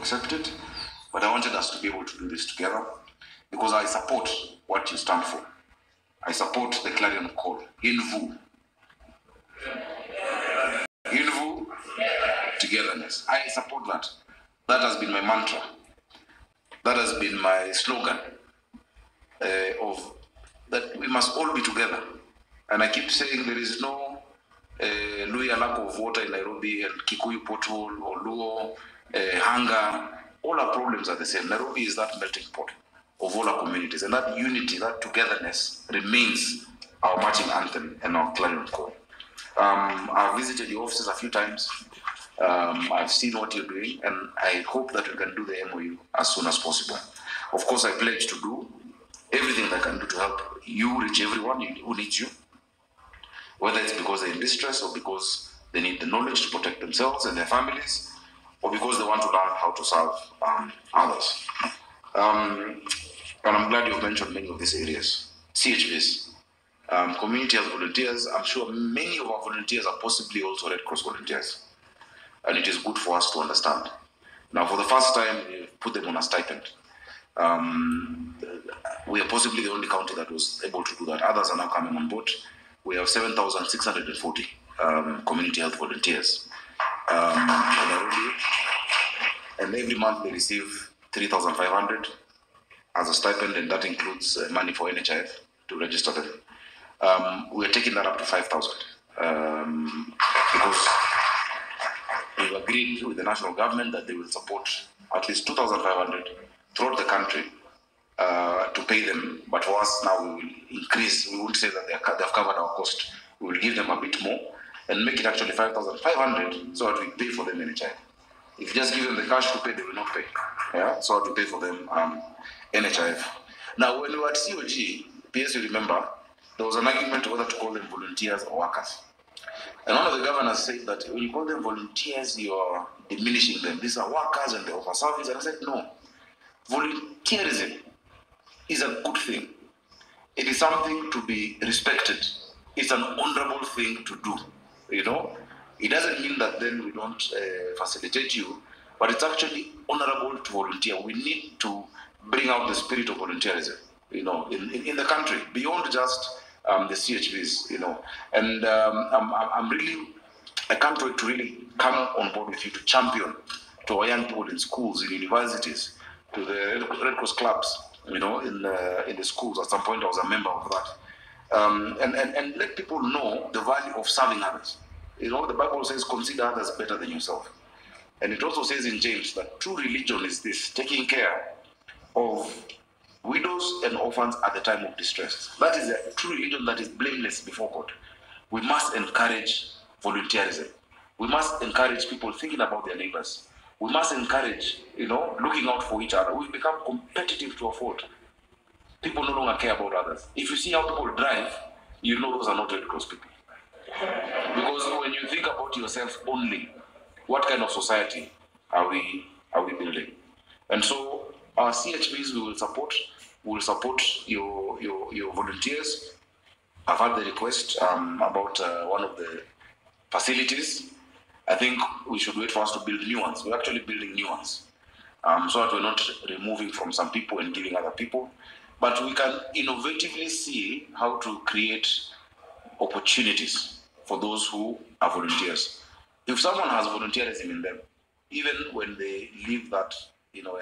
accept it, but I wanted us to be able to do this together because I support what you stand for. I support the clarion call. Invu, togetherness. I support that. That has been my mantra. That has been my slogan of that we must all be together. And I keep saying there is no Luya lack of water in Nairobi and Kikuyu pothole or Luo hunger. All our problems are the same. Nairobi is that melting pot of all our communities, and that unity, that togetherness remains our marching anthem and our clarion call. I've visited your offices a few times. I've seen what you're doing, and I hope that we can do the MOU as soon as possible. Of course, I pledge to do everything that I can do to help you reach everyone who needs you, whether it's because they're in distress or because they need the knowledge to protect themselves and their families, or because they want to learn how to serve others. And I'm glad you've mentioned many of these areas. CHVs, community health volunteers. I'm sure many of our volunteers are possibly also Red Cross volunteers. And it is good for us to understand. Now, for the first time, we put them on a stipend. We are possibly the only county that was able to do that. Others are now coming on board. We have 7,640 community health volunteers in Nairobi. And every month they receive 3,500 as a stipend, and that includes money for NHIF to register them. We are taking that up to 5,000 because we've agreed with the national government that they will support at least 2,500 throughout the country to pay them. But for us now, we will increase. We won't say that they've covered our cost. We will give them a bit more and make it actually 5,500 so that we pay for them NHIF. If you just give them the cash to pay, they will not pay. Yeah, so to pay for them NHIF. Now, when we were at COG, PS, you remember, there was an argument whether to call them volunteers or workers. And one of the governors said that when you call them volunteers, you are diminishing them. These are workers and they offer service. And I said, no. Volunteerism is a good thing. It is something to be respected. It's an honorable thing to do. You know, it doesn't mean that then we don't facilitate you, but it's actually honorable to volunteer. We need to bring out the spirit of volunteerism, you know, in the country, beyond just the CHVs, you know. And I can't wait to really come on board with you to champion to our young people in schools, in universities, to the Red Cross clubs, you know, in the schools. At some point I was a member of that. And let people know the value of serving others. You know, the Bible says, consider others better than yourself. And it also says in James that true religion is this, taking care of widows and orphans at the time of distress. That is a true religion that is blameless before God. We must encourage volunteerism. We must encourage people thinking about their neighbors. We must encourage, you know, looking out for each other. We've become competitive to a fault. People no longer care about others. If you see how people drive, you know those are not Red Cross people. Because when you think about yourself only, what kind of society are we building? And so our CHVs we will support. We will support your volunteers. I've had the request about one of the facilities. I think we should wait for us to build new ones. We're actually building new ones, so that we're not removing from some people and giving other people. But we can innovatively see how to create opportunities for those who are volunteers. If someone has volunteerism in them, even when they leave that, you know,